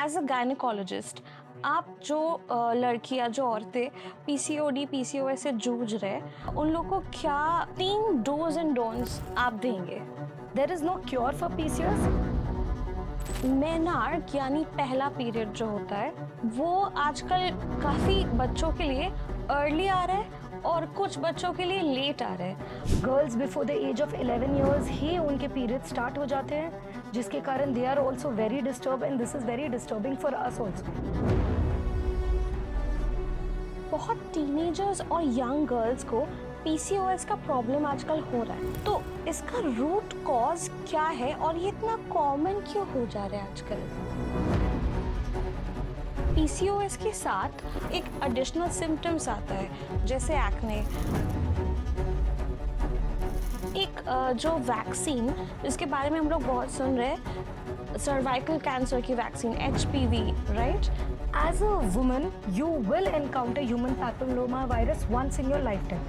As a gynaecologist आप जो लड़कियां जो औरतें पीसीओडी पीसीओएस से जूझ रहे हैं उन लोग को क्या 3 डोज एंड डोंट्स आप देंगे? There is no cure for PCOS. Menarche यानी पहला पीरियड जो होता है वो आजकल काफी बच्चों के लिए अर्ली आ रहा है और कुछ बच्चों के लिए लेट आ रहा है। Girls before the age of 11 years ही उनके पीरियड स्टार्ट हो जाते हैं, जिसके कारण they are also very disturbed and this is very disturbing for us also. बहुत टीनेजर्स और यंग गर्ल्स को पीसीओएस का प्रॉब्लम आजकल हो रहा है, तो इसका रूट कॉज क्या है और ये इतना कॉमन क्यों हो जा रहा है आजकल? पीसीओएस के साथ एक एडिशनल सिम्टम्स आता है जैसे एक्ने, एक जो वैक्सीन जिसके बारे में हम लोग बहुत सुन रहे हैं, सर्वाइकल कैंसर की vaccine HPV, right? As a woman, you will encounter human papilloma virus once in your lifetime.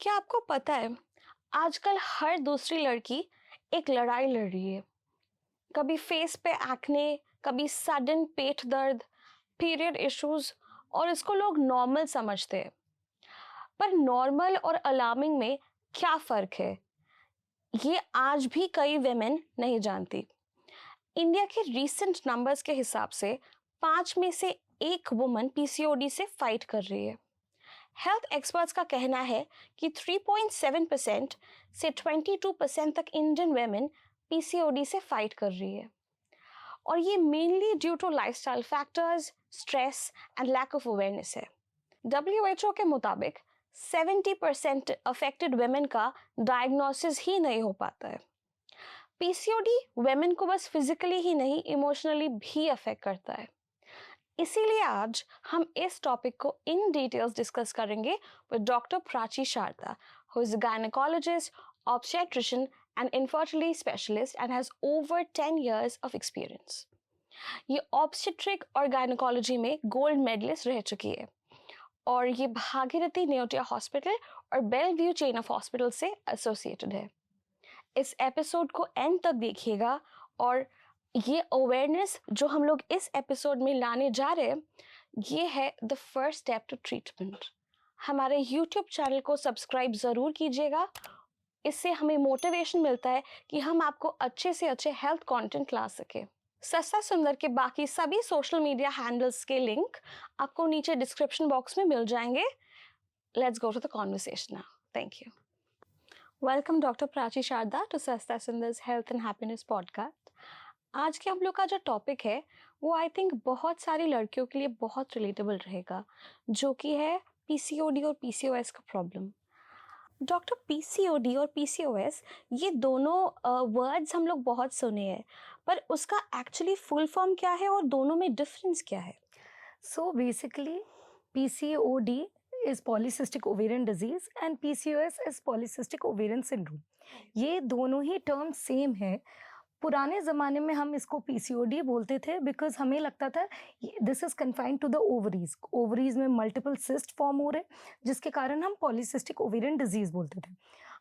क्या आपको पता है आजकल हर दूसरी लड़की एक लड़ाई लड़ रही है? कभी फेस पे एक्ने, कभी सडन पेट दर्द, पीरियड इश्यूज, और इसको लोग नॉर्मल समझते हैं। पर नॉर्मल और अलार्मिंग में क्या फर्क है, ये आज भी कई वेमेन नहीं जानती। इंडिया के रीसेंट नंबर्स के हिसाब से 5 में से 1 वुमन पीसीओडी से फाइट कर रही है। हेल्थ एक्सपर्ट्स का कहना है कि 3.7% से 22% तक इंडियन वेमेन पीसीओडी से फाइट कर रही है, और ये mainly due to lifestyle factors, stress and lack of awareness है। WHO के मुताबिक 70% अफेक्टेड वेमेन का डायग्नोसिस ही नहीं हो पाता है। पीसीओडी वेमेन को बस फिजिकली ही नहीं, इमोशनली भी अफेक्ट करता है। इसीलिए आज हम इस टॉपिक को इन डिटेल्स डिस्कस करेंगे with doctor Prachi Sharda, who is a gynaecologist, obstetrician and infertility specialist and has over 10 years of experience. ये ऑब्स्टेट्रिक और गायनेकोलॉजी में गोल्ड मेडलिस्ट रह चुकी है और ये भागीरथी नेओटिया हॉस्पिटल और बेलव्यू चेन ऑफ हॉस्पिटल से एसोसिएटेड है। इस एपिसोड को एंड तक देखिएगा और ये अवेयरनेस जो हम लोग इस एपिसोड में लाने जा रहे हैं, ये है the first step to treatment. हमारे यूट्यूब चैनल को सब्सक्राइब ज़रूर कीजिएगा, इससे हमें मोटिवेशन मिलता है कि हम आपको अच्छे से अच्छे हेल्थ कंटेंट ला सके। सस्ता सुंदर के बाकी सभी सोशल मीडिया हैंडल्स के लिंक आपको नीचे डिस्क्रिप्शन बॉक्स में मिल जाएंगे। Let's go to the conversation now. Thank you. Welcome doctor Prachi Sharda to Sasta Sundar's health and happiness podcast. आज के हम लोग का जो टॉपिक है वो आई थिंक बहुत सारी लड़कियों के लिए बहुत रिलेटेबल रहेगा, जो कि है पीसीओडी और पीसीओएस का प्रॉब्लम। डॉक्टर, पीसीओडी और पीसीओएस ये दोनों वर्ड्स हम लोग बहुत सुने हैं, पर उसका एक्चुअली फुल फॉर्म क्या है और दोनों में डिफरेंस क्या है? So basically, PCOD is polycystic ovarian disease and PCOS is polycystic ovarian syndrome. ये दोनों ही टर्म सेम है। पुराने ज़माने में हम इसको PCOD बोलते थे बिकॉज हमें लगता था this is confined to the ovaries. Ovaries में मल्टीपल सिस्ट फॉर्म हो रहे, जिसके कारण हम पॉलीसिस्टिक ओवेरियन डिजीज बोलते थे।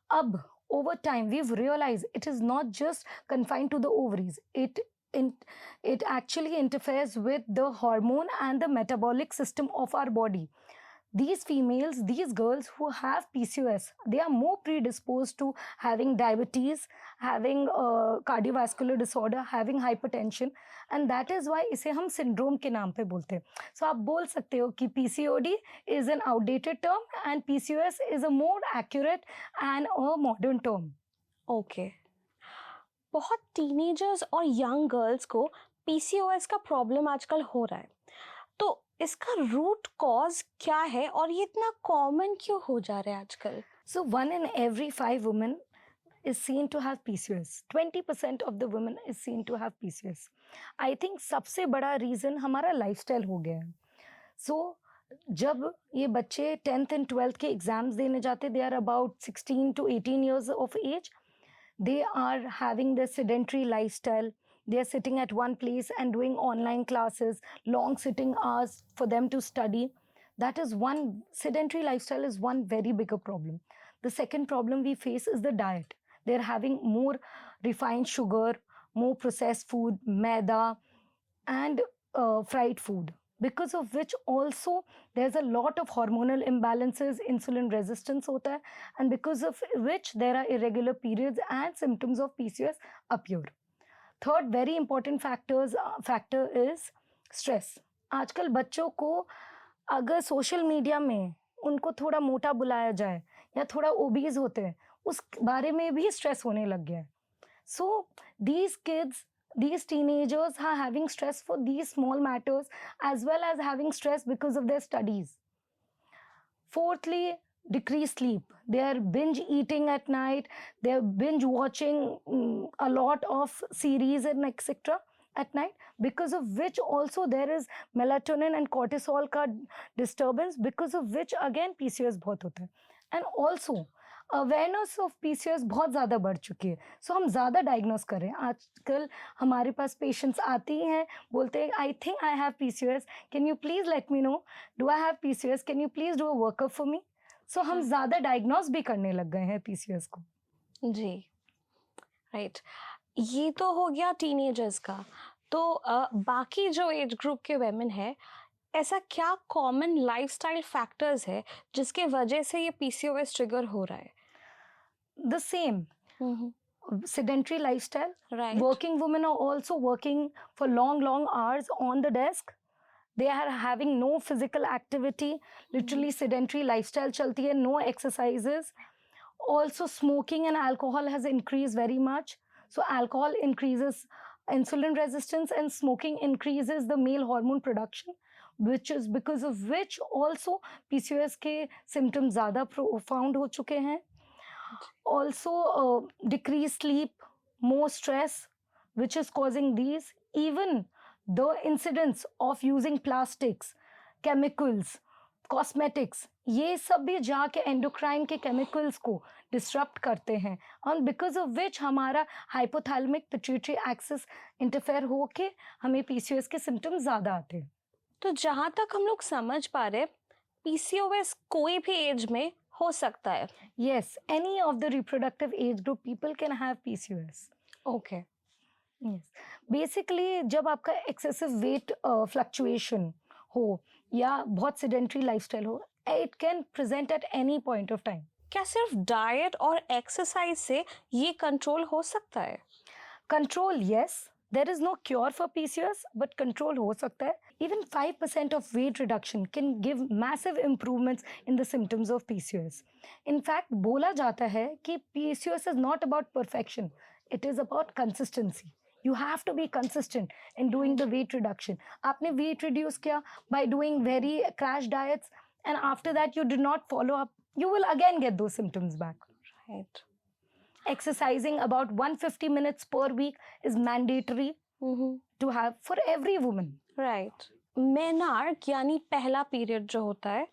अब over time we realize it is not just confined to the ovaries, it actually interferes with the hormone and the metabolic system of our body. These females, these girls who have PCOS, they are more predisposed to having diabetes, having cardiovascular disorder, having hypertension, and that is why इसे हम syndrome के नाम पे बोलते हैं। So आप बोल सकते हो कि PCOD is an outdated term and PCOS is a more accurate and a modern term. Okay. बहुत टीनेजर्स और यंग गर्ल्स को पीसीओएस का प्रॉब्लम आजकल हो रहा है, तो इसका रूट कॉज क्या है और ये इतना कॉमन क्यों हो जा रहा है आजकल? So 1 in every 5 women is seen to have PCOS. 20% of the women is seen to have PCOS. I think सबसे बड़ा रीज़न हमारा लाइफस्टाइल हो गया है। So जब ये बच्चे 10th and 12th के एग्जाम्स देने जाते, they are about 16 to 18 years of age. They are having this sedentary lifestyle. they are sitting at one place and doing online classes, long sitting hours for them to study. That is one, sedentary lifestyle is one very bigger problem. The second problem we face is the diet. They're having more refined sugar, more processed food, maida, and fried food, because of which also there's a lot of hormonal imbalances, insulin resistance hota hai, and because of which there are irregular periods and symptoms of PCOS appear. Third very important factor is stress. आजकल बच्चों को अगर social media में उनको थोड़ा मोटा बुलाया जाए या थोड़ा ओबीज होते हैं, उस बारे में भी स्ट्रेस होने लग गया है. So these kids, these teenagers are having stress for these small matters as well as having stress because of their studies. Fourthly, decreased sleep. They are binge eating at night, they are binge watching a lot of series and etc. at night, because of which also there is melatonin and cortisol का disturbance, because of which again PCOS बहुत होता है. And also awareness of PCOS बहुत ज़्यादा बढ़ चुकी है. सो हम ज़्यादा डायग्नोस करें. आजकल हमारे पास पेशेंट्स आती हैं, बोलते हैं I think I have PCOS, can you please let me know, do I have PCOS, can you please do a workup for me. So हम ज़्यादा डायग्नोस भी करने लग गए हैं पीसीओएस को. जी, राइट. ये तो हो गया टीनेजर्स का. तो बाकी जो एज ग्रुप के वेमेन है, ऐसा क्या कॉमन लाइफस्टाइल फैक्टर्स है जिसके वजह से ये पीसीओएस ट्रिगर हो रहा है? The same. Sedentary lifestyle. Right. Working women are also working for long hours on the desk. They are having no physical activity. Literally sedentary lifestyle chalti hai, no exercises. Also smoking and alcohol has increased very much. So alcohol increases insulin resistance and smoking increases the male hormone production, which is because of which also PCOS के symptoms ज़्यादा profound हो चुके हैं. Also decreased sleep, more stress, which is causing these. Even the incidence of using plastics, chemicals, cosmetics, ये सब भी जाके endocrine के केमिकल्स को डिस्टर्ब करते हैं, और बिकॉज ऑफ विच हमारा हाइपोथैलेमिक पिट्यूटरी एक्सिस इंटरफेयर होके हमें पीसीओएस के सिम्टम्स ज़्यादा आते हैं. तो जहाँ तक हम लोग समझ पा रहे, पीसीओएस कोई भी एज में हो सकता है. Yes, any of the reproductive age group people can have PCOS. Okay. Yes. Basically जब आपका excessive weight fluctuation हो या बहुत sedentary lifestyle हो, it can present at any point of time. क्या सिर्फ डाइट और एक्सरसाइज से ये कंट्रोल हो सकता है? Control, yes. There is no cure for PCOS, but control हो सकता है. Even 5% of weight reduction can give massive improvements in the symptoms of PCOS. In fact, बोला जाता है कि PCOS is not about perfection. It is about consistency. You have to be consistent in doing the weight reduction. आपने weight reduce किया by doing very crash diets, and after that you did not follow up, you will again get those symptoms back. Right. Exercising about 150 minutes per week is mandatory to have for every woman. Right. Menarche यानी पहला period जो होता है,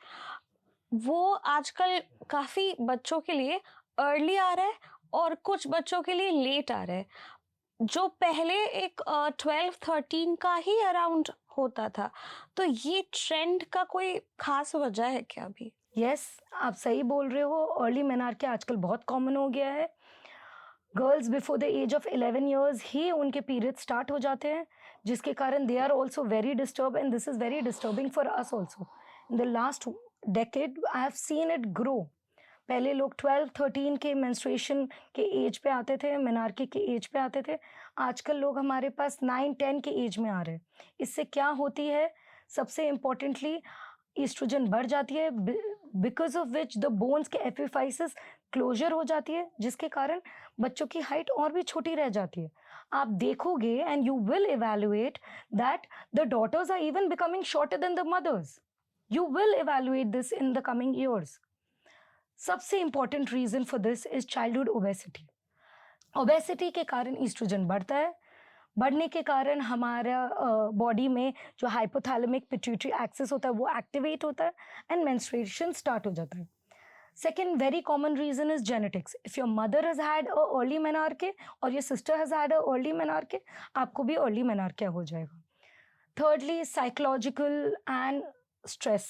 वो आजकल काफ़ी बच्चों के लिए अर्ली आ रहा है और कुछ बच्चों के लिए लेट आ रहा है. जो पहले एक 12-13 का ही अराउंड होता था, तो ये ट्रेंड का कोई खास वजह है क्या अभी? Yes, आप सही बोल रहे हो. अर्ली मेनार्की आजकल बहुत कॉमन हो गया है. Girls before the age of 11 years ही उनके पीरियड स्टार्ट हो जाते हैं, जिसके कारण they are also very disturb, and this is very disturbing for us also. In the last decade I have seen it grow. पहले लोग 12-13 के मेंस्ट्रुएशन के एज पे आते थे, मेनार्की के एज पे आते थे. आजकल लोग हमारे पास 9-10 के एज में आ रहे हैं. इससे क्या होती है, सबसे इम्पोर्टेंटली ईस्ट्रोजन बढ़ जाती है, because of which the bones के एपिफाइसिस क्लोजर हो जाती है, जिसके कारण बच्चों की हाइट और भी छोटी रह जाती है. आप देखोगे and you will evaluate that the daughters are even becoming shorter than the mothers. You will evaluate this in the coming years. सबसे important reason for this is childhood obesity. Obesity के कारण ईस्ट्रोजन बढ़ता है. बढ़ने के कारण हमारा body में जो हाइपोथैलेमिक पिट्यूटरी एक्सिस होता है वो एक्टिवेट होता है, एंड मेंस्ट्रुएशन स्टार्ट हो जाता है. Second very common reason is genetics. If your mother has had a early menarche or your sister has had a early menarche, आपको भी early menarche हो जाएगा. Thirdly, psychological and stress.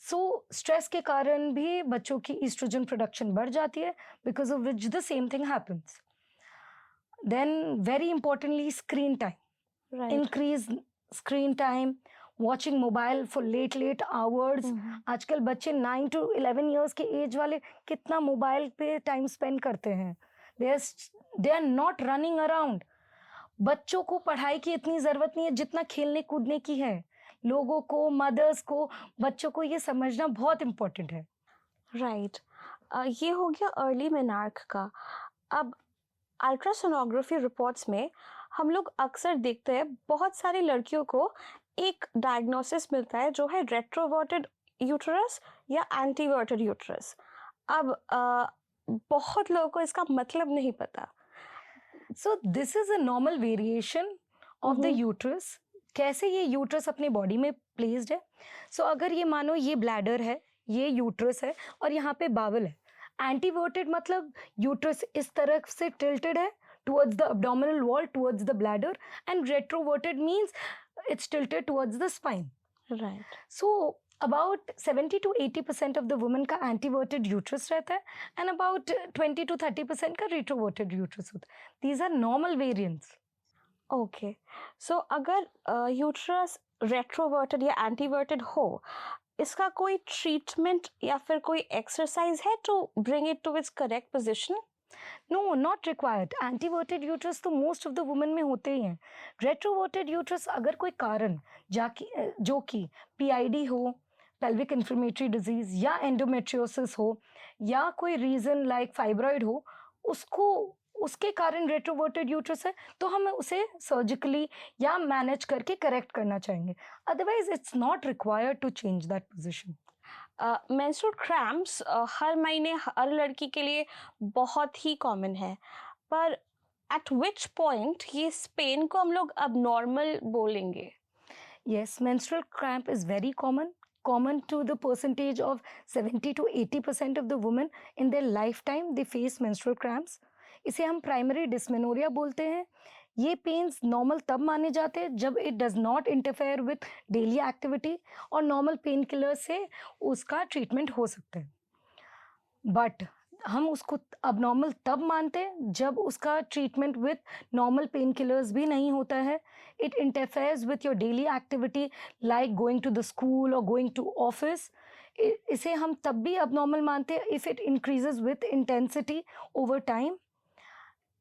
So stress के कारण भी बच्चों की estrogen production बढ़ जाती है, because of which the same thing happens. Then very importantly, screen time. Right. Increase screen time, watching mobile for late hours. आजकल बच्चे 9 to 11 years के एज वाले कितना मोबाइल पे टाइम स्पेंड करते हैं. They are not running around. बच्चों को पढ़ाई की इतनी ज़रूरत नहीं है जितना खेलने कूदने की है. लोगों को, मदर्स को, बच्चों को ये समझना बहुत इम्पोर्टेंट है. राइट. ये हो गया अर्ली मेनार्क का. अब अल्ट्रासोनोग्राफी रिपोर्ट्स में हम लोग अक्सर देखते हैं बहुत सारी लड़कियों को एक डायग्नोसिस मिलता है जो है रेट्रोवर्टेड यूटरस या एंटीवर्टेड यूटरस. अब बहुत लोगों को इसका मतलब नहीं पता. So this is a normal variation of the Mhm. uterus. कैसे ये यूट्रस अपने बॉडी में प्लेस्ड है. सो अगर ये मानो ये ब्लैडर है, ये यूट्रस है और यहाँ पे बावल है. एंटीवर्टेड मतलब यूट्रस इस तरह से टिल्टेड है towards the abdominal wall, towards the bladder, and retroverted means it's tilted towards the spine. Right. So about 70 to 80% of the women का antiverted uterus रहता है and about 20 to 30% का retroverted uterus होता है. These are normal variants. Okay. So अगर uterus रेट्रोवर्टेड या एंटीवर्टेड हो, इसका कोई ट्रीटमेंट या फिर कोई एक्सरसाइज है to bring it to its correct position? No, not required. Antiverted uterus तो most of the women में होते ही हैं. Retroverted uterus अगर कोई कारण जो कि PID हो, pelvic inflammatory disease या endometriosis हो या कोई reason like fibroid हो, उसके कारण रेट्रोवर्टेड यूट्रस है तो हम उसे सर्जिकली या मैनेज करके करेक्ट करना चाहेंगे. Otherwise it's not required to change that position. Menstrual cramps हर महीने हर लड़की के लिए बहुत ही कॉमन है, पर एट विच पॉइंट ये पेन को हम लोग अब नॉर्मल बोलेंगे? Yes, menstrual cramp is very common to the percentage of 70 to 80% of the women in their lifetime they face menstrual cramps. इसे हम प्राइमरी डिस्मेनोरिया बोलते हैं. ये पेन्स नॉर्मल तब माने जाते हैं जब it does not interfere with daily activity और नॉर्मल पेन किलर से उसका ट्रीटमेंट हो सकता है. बट हम उसको अबनॉर्मल तब मानते हैं जब उसका treatment with normal pain killers भी नहीं होता है. It interferes with your daily activity like going to the school और गोइंग टू ऑफिस. इसे हम तब भी अबनॉर्मल मानते हैं if it increases with intensity over time.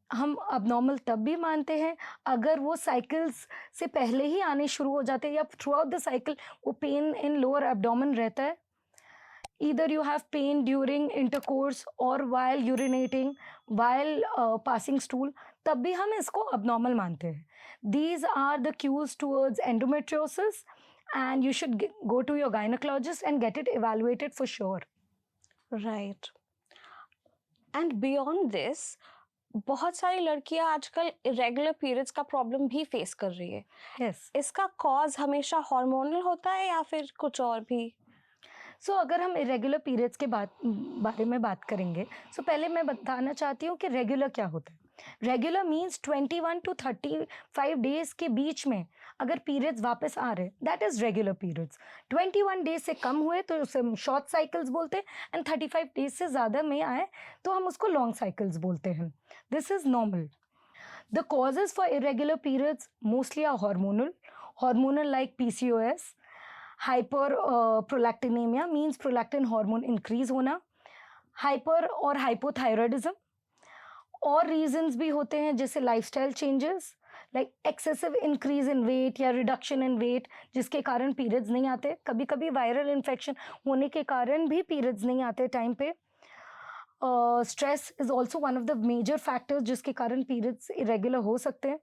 हम अबनॉर्मल तब भी मानते हैं अगर वो साइकिल्स से पहले ही आने शुरू हो जाते हैं या थ्रू आउट द साइकिल वो पेन इन लोअर एब्डोमेन रहता है. Either you have pain during intercourse और while urinating, while passing stool, तब भी हम इसको अबनॉर्मल मानते हैं. These are the cues towards endometriosis and you should go to your gynecologist and get it evaluated for sure. Right. And beyond this बहुत सारी लड़कियां आजकल इरेगुलर पीरियड्स का प्रॉब्लम भी फेस कर रही है. Yes. इसका कॉज हमेशा हार्मोनल होता है या फिर कुछ और भी? सो अगर हम इरेगुलर पीरियड्स के बारे में बात करेंगे, सो पहले मैं बताना चाहती हूँ कि रेगुलर क्या होता है. रेगुलर मीन्स 21 to 35 डेज के बीच में अगर पीरियड्स वापस आ रहे, that is regular periods. 21 days से कम हुए तो उसे हम शॉर्ट साइकिल्स बोलते हैं एंड 35 डेज से ज़्यादा में आए तो हम उसको लॉन्ग साइकिल्स बोलते हैं. This is normal. The causes for irregular periods mostly are hormonal like PCOS. Hyperprolactinaemia means prolactin hormone increase होना, हाइपर और हाइपोथायरॉयडिज्म. और रीजंस भी होते हैं जैसे lifestyle changes like excessive increase in weight या रिडक्शन इन वेट जिसके कारण पीरियड्स नहीं आते. कभी कभी वायरल इन्फेक्शन होने के कारण भी पीरियड्स नहीं आते टाइम पे. Stress is also one of the major factors जिसके कारण पीरियड्स इरेगुलर हो सकते हैं.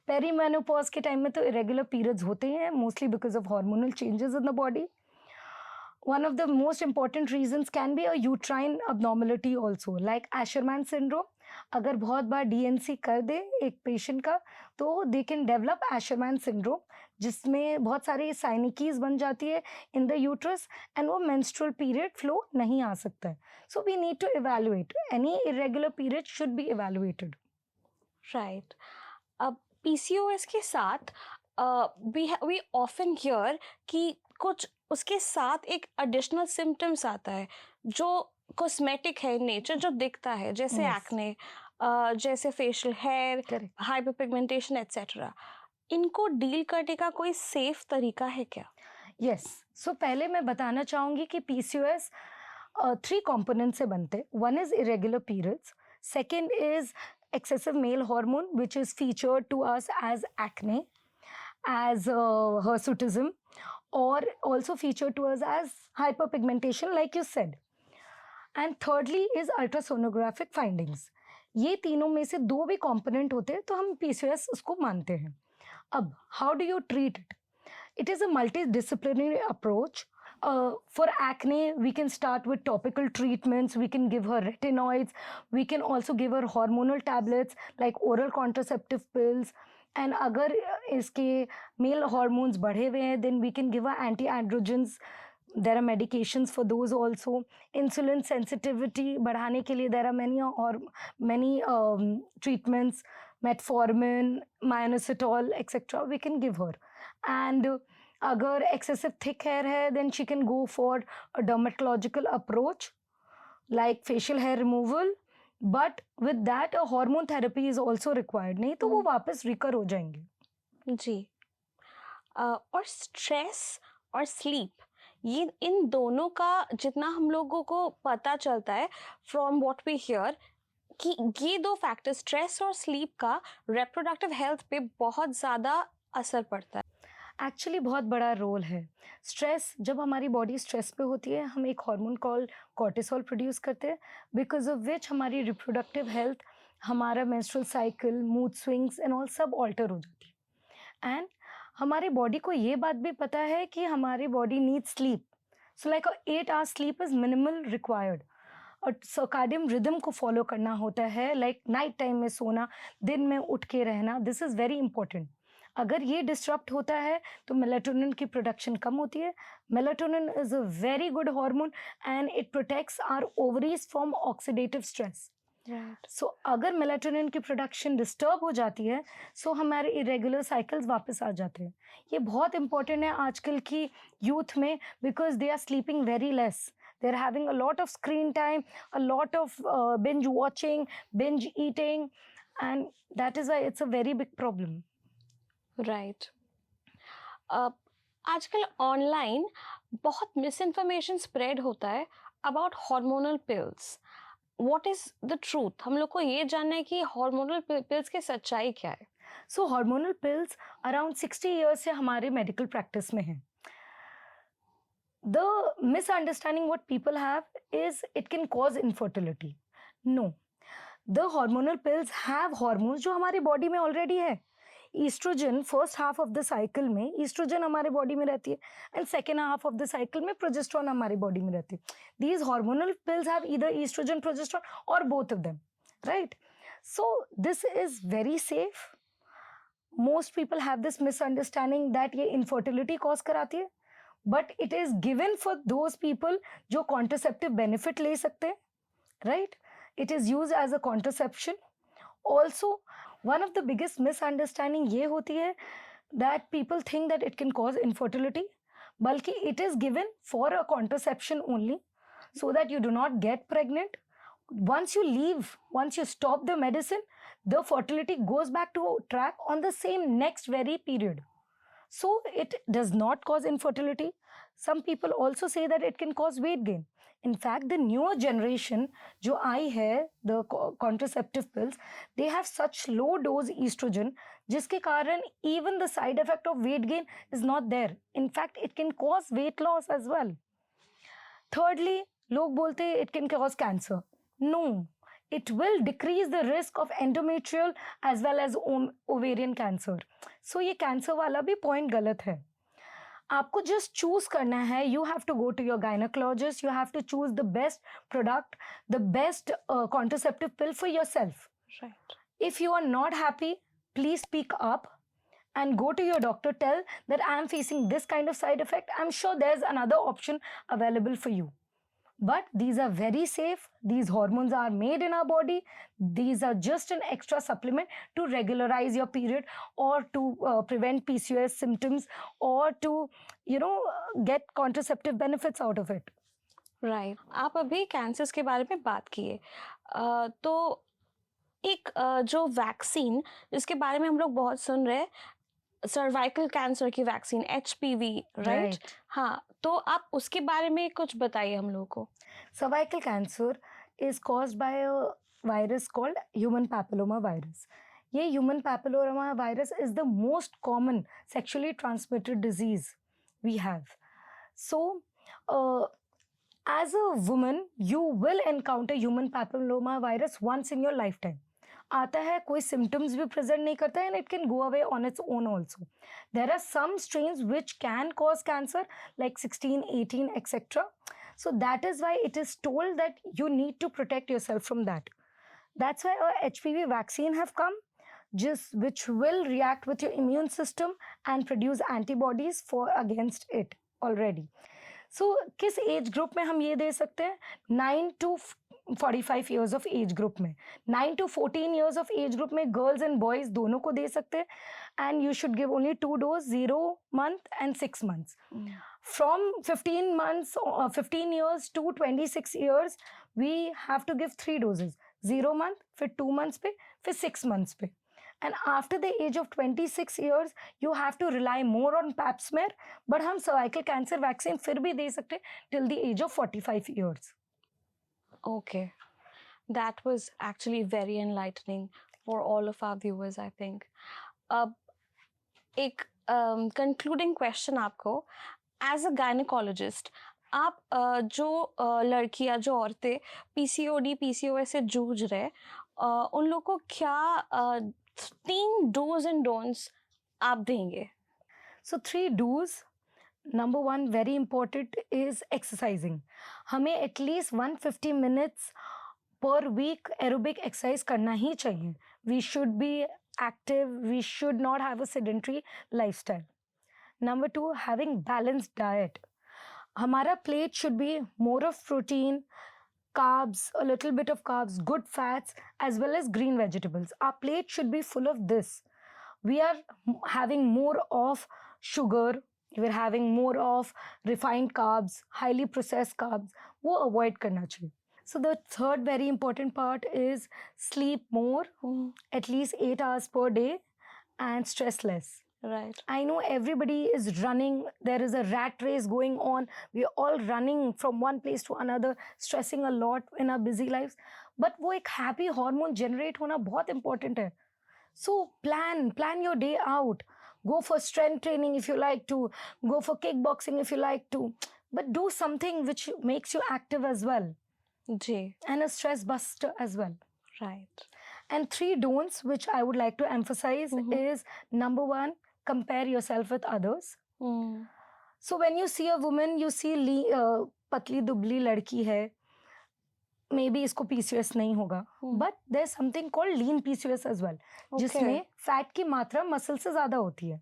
पेरीमेनोपॉज के टाइम में तो इरेगुलर पीरियड्स होते हैं mostly because of hormonal changes in the body. One of the most important reasons can be a uterine abnormality also, like Asherman syndrome. अगर बहुत बार डीएनसी कर दे एक पेशेंट का, तो they can develop Asherman syndrome, जिसमें बहुत सारी साइनिकीज बन जाती है इन द यूट्रस एंड वो मेंस्ट्रुअल पीरियड फ्लो नहीं आ सकता है. So we need to evaluate, any irregular period should be evaluated. Right. अब पीसीओएस के साथ वी ऑफन हियर कि कुछ उसके साथ एक एडिशनल सिम्टम्स आता है जो कॉस्मेटिक है इन नेचर, जो दिखता है, जैसे Yes. एक्ने, जैसे facial hair, correct. Hyperpigmentation etcetera. इनको डील करने का कोई सेफ तरीका है क्या? यस. सो पहले मैं बताना चाहूंगी कि पीसीओएस 3 कंपोनेंट से बनते. One is irregular periods, second is excessive male hormone which is featured to us as acne, as hirsutism, or also featured to us as hyperpigmentation like you said. And thirdly is ultrasonographic findings. ये तीनों में से दो भी component होते हैं तो हम पीसीओएस उसको मानते हैं. अब how do you treat it? It is a multidisciplinary approach. For acne, we can start with topical treatments. We can give her retinoids. We can also give her hormonal tablets like oral contraceptive pills. And अगर इसके male hormones बढ़े हुए हैं, then we can give her anti-androgens. There are medications for those also. Insulin sensitivity बढ़ाने के लिए there are many treatments, metformin, minoxidil, etc. We can give her. And अगर excessive thick hair है, then she can go for a dermatological approach like facial hair removal, but with that a hormone therapy is also required. नहीं तो वो वापस recur हो जाएंगे. जी. और stress और स्लीप, ये इन दोनों का जितना हम लोगों को पता चलता है फ्रॉम व्हाट वी हियर, कि ये दो फैक्टर स्ट्रेस और स्लीप का रिप्रोडक्टिव हेल्थ पे बहुत ज़्यादा असर पड़ता है. एक्चुअली बहुत बड़ा रोल है. स्ट्रेस, जब हमारी बॉडी स्ट्रेस पे होती है, हम एक हार्मोन कॉल कॉर्टिसोल प्रोड्यूस करते हैं, बिकॉज ऑफ विच हमारी रिप्रोडक्टिव हेल्थ, हमारा menstrual cycle, mood swings and all सब ऑल्टर हो जाती है. एंड हमारी बॉडी को ये बात भी पता है कि हमारी body need sleep. So like 8 hours sleep is minimal required. और सर्काडियम रिदम को फॉलो करना होता है, लाइक नाइट टाइम में सोना, दिन में उठ के रहना. This is very important. अगर ये डिस्टर्प्ट होता है तो मेलाटोनिन की प्रोडक्शन कम होती है. Melatonin is a very good hormone and it protects our ovaries from oxidative stress. So अगर मेलाटोनिन की प्रोडक्शन डिस्टर्ब हो जाती है, सो हमारे इरेगुलर साइकिल्स वापस आ जाते हैं. ये बहुत इंपॉर्टेंट है आजकल की यूथ में, because they are sleeping very less. They're having a lot of screen time, a lot of binge watching, binge eating, and that is why it's a very big problem. Right. आजकल online बहुत miss information spread होता है about hormonal pills. What is the truth? हम लोग को ये जानना है कि हार्मोनल पिल्स की सच्चाई क्या है. So hormonal pills around 60 years से हमारे medical practice में हैं. The misunderstanding what people have is it can cause infertility. No, the hormonal pills have hormones जो हमारी बॉडी में ऑलरेडी है. Oestrogen first half of the cycle में oestrogen हमारे बॉडी में रहती है, and second half of the cycle में प्रोजेस्ट्रॉन हमारी बॉडी में रहती है. These hormonal pills have either oestrogen, progesterone और both of them, right? So this is very safe. Most people have this misunderstanding that ये इनफर्टिलिटी कॉज कराती है, but it is given for those people जो contraceptive benefit ले सकते हैं, right? It is use as a contraception. Also one of the biggest misunderstanding ये होती है that people think that it can cause infertility, बल्कि it is given for a contraception only so that you do not get pregnant. Once you leave, once you stop the medicine, the fertility goes back to track on the same next very period. So it does not cause infertility. Some people also say that it can cause weight gain. In fact, the newer generation जो आई है, the contraceptive pills, they have such low dose estrogen जिसके कारण even the side effect of weight gain is not there. In fact, it can cause weight loss as well. Thirdly, लोग बोलते हैं it can cause cancer. No, it will decrease the risk of endometrial as well as ovarian cancer. So ये cancer वाला भी point गलत है. आपको just choose करना है. You have to go to your gynaecologist. You have to choose the best product, the best contraceptive pill for yourself. Right. If you are not happy, please speak up and go to your doctor. Tell that I am facing this kind of side effect. I'm sure there's another option available for you. But these are very safe. These hormones are made in our body. These are just an extra supplement to regularize your period, or to prevent PCOS symptoms, or to, get contraceptive benefits out of it. Right. आप अभी cancers के बारे में बात किए. तो एक जो वैक्सीन जिसके बारे में हम लोग बहुत सुन रहे हैं, सर्वाइकल कैंसर की वैक्सीन, HPV, राइट? Right. हाँ, तो आप उसके बारे में कुछ बताइए हम लोग को. Cervical cancer is caused by a virus called human papilloma virus. ये human papilloma virus is the most common sexually transmitted disease we have. So, as a woman, you will encounter human papilloma virus once in your lifetime. आता है, कोई symptoms भी present नहीं करता है, and it can go away on its own also. There are some strains which can cause cancer, like 16, 18, etc. So that is why it is told that you need to protect yourself from that. That's why a HPV vaccine have come, which will react with your immune system and produce antibodies against it already. So किस age group में हम ये दे सकते हैं? 9 to 45 years of age group में. 9 to 14 years of age group में girls and boys दोनों को दे सकते हैं. And you should give only 2 doses, 0 month and 6 months. From 15 years to 26 years, we have to give 3 doses. 0 month, फिर 2 months पे, फिर 6 months पे. And after the age of 26 years, you have to rely more on pap smear. But हम cervical cancer vaccine फिर भी दे सकते हैं till the age of 45 years. Okay. That was actually very enlightening for all of our viewers, I think. अब एक concluding question आपको, as a gynecologist, आप जो लड़कियां, जो औरतें PCOD, PCOS से जूझ रहे, उन लोग को क्या 3 do's and don'ts आप देंगे? So 3 do's. Number 1, very important, is exercising. हमें at least 150 minutes per week aerobic exercise करना ही चाहिए. We should be active. We should not have a sedentary lifestyle. Number 2, having balanced diet. हमारा plate should be more of protein, carbs, a little bit of carbs, good fats, as well as green vegetables. Our plate should be full of this. We are having more of sugar, we're having more of refined carbs, highly processed carbs. वो avoid करना चाहिए. So the third very important part is sleep more, at least 8 hours per day, and stress less. Right. I know everybody is running. There is a rat race going on. We are all running from one place to another, stressing a lot in our busy lives. But वो एक happy hormone generate होना बहुत important है. So plan your day out. Go for strength training if you like to. Go for kickboxing if you like to. But do something which makes you active as well. Ji. And a stress buster as well. Right. And 3 don'ts which I would like to emphasize is, number 1, compare yourself with others. So when you see a woman, you see पतली दुबली लड़की है, maybe इसको PCOS नहीं होगा, but there's something called lean PCOS as well, जिसमें fat की मात्रा muscle से ज्यादा होती है.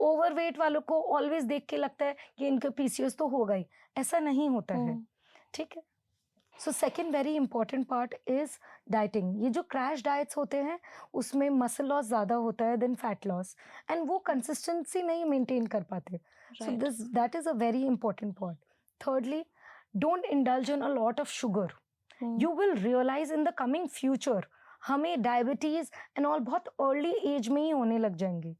ओवरवेट वालों को ऑलवेज देख के लगता है कि इनका PCOS तो होगा ही. ऐसा नहीं होता है. ठीक है. So second very important part is dieting. ये जो क्रैश डाइट्स होते हैं उसमें मसल लॉस ज़्यादा होता है देन फैट लॉस, एंड वो कंसिस्टेंसी नहीं मेंटेन कर पाते. So that is a very important part. Thirdly, don't indulge in a lot of sugar. You will realize in the coming future हमें डायबिटीज़ एंड ऑल बहुत early age में ही होने लग जाएंगे.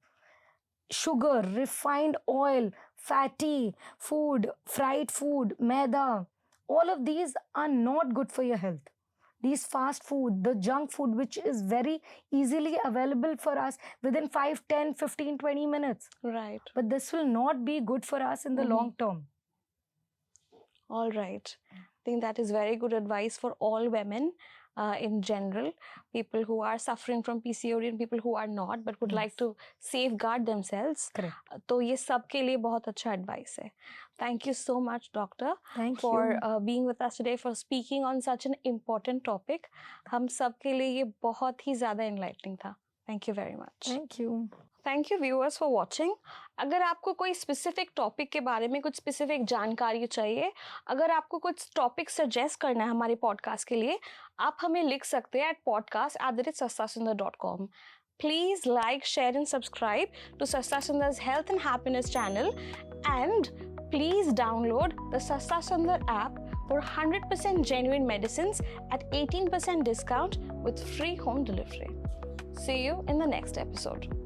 Sugar, refined oil, fatty food, fried food, maida, all of these are not good for your health. These fast food, the junk food, which is very easily available for us within 5, 10, 15, 20 minutes. Right. But this will not be good for us in the long term. All right. I think that is very good advice for all women. in general, people who are suffering from PCOD and people who are not but would like Yes. to safeguard themselves. Correct. तो ये सब के लिए बहुत अच्छा advice है. Thank you so much, doctor, Thank for you. being with us today, for speaking on such an important topic. हम सब के लिए ये बहुत ही ज़्यादा enlightening था. Thank you very much. Thank you. Thank you viewers for watching. अगर आपको कोई स्पेसिफिक टॉपिक के बारे में कुछ स्पेसिफिक जानकारी चाहिए, अगर आपको कुछ टॉपिक सजेस्ट करना है हमारे पॉडकास्ट के लिए, आप हमें लिख सकते हैं at podcast@sastasundar.com. Please like, share and subscribe to Sasta Sundar's Health and Happiness channel, and please download the Sasta Sundar app for 100% genuine medicines at 18% discount with free home delivery. See you in the next episode.